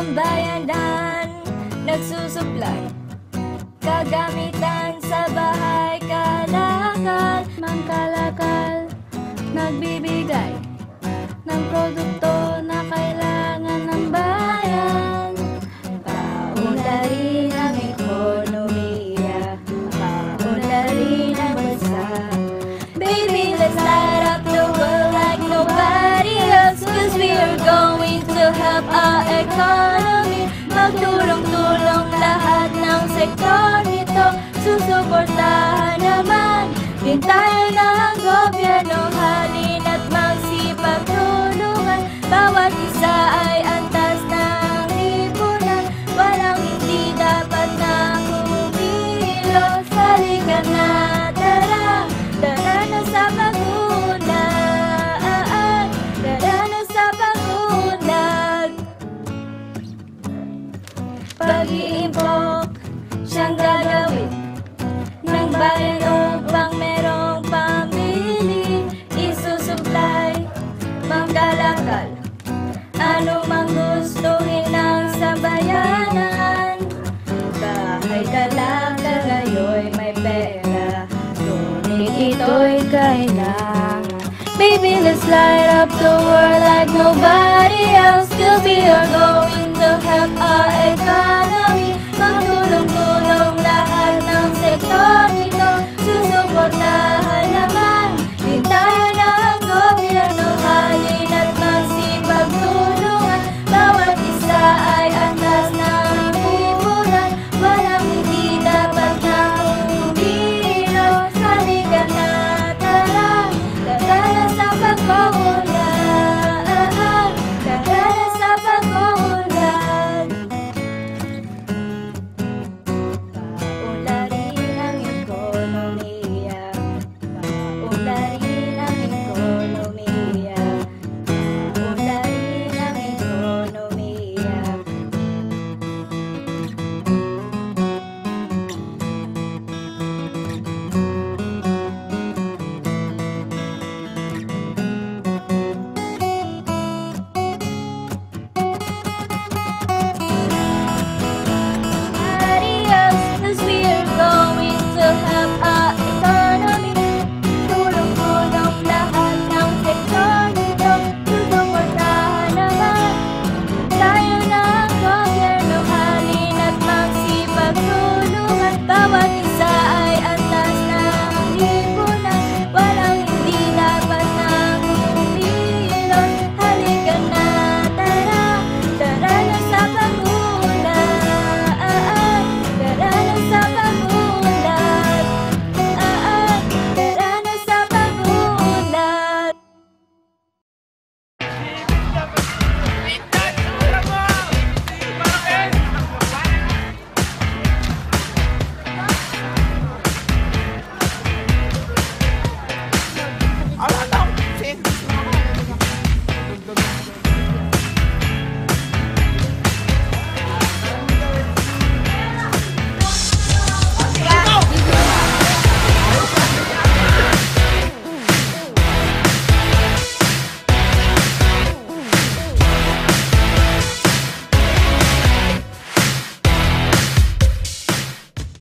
ng bayanan, nagsusupply kagamitan sa bahay, kalakal, mangkalakal, nagbibigay ng produkto na kailangan ng bayan. Paunlarin ang ekonomiya, paunlarin ang bansa. Baby, let's light up the world like nobody else, 'cause we are going to help our economy. Magtulong-tulong lahat ng sektor nito, susuportahan naman din tayo ng gobyerno. Halina't magsipagtulungan, bawat isa ay antas ng lipunan. Walang hindi dapat na kumilos. Halika na, tara, tara na sa pagunaan, tara na sa pagunag. Pag-iimpok siyang gagawin ng bayan upang merong pamili. Isusupply, mangkalakal, ano mang gustuhin ng sambayanan. Kahit kalakal ngayon may pera, ngunit ito'y kailangan. Baby, let's light up the world like nobody else, 'cause we are going to help our economy.